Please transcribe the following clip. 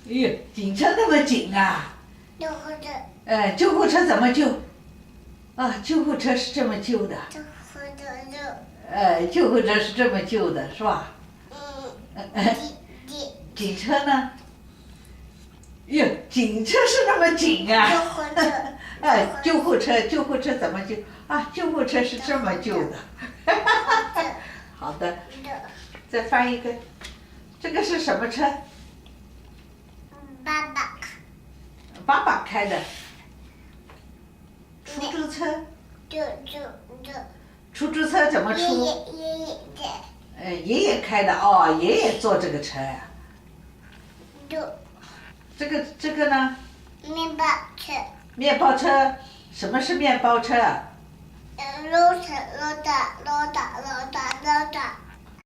哎呦，警车那么紧啊！救护车，救护车怎么救？啊，救护车是这么救的。救护车救，救护车是这么救的，是吧？警车呢？哟，警车是那么紧啊！救护车，救护车怎么救？啊，救护车是这么救的。好的，再翻一个，这个是什么车？爸爸，爸爸开的。出租车。出租车怎么出？爷爷的，爷爷开的哦，爷爷坐这个车呀。这个呢？面包车，面包车，什么是面包车？路大。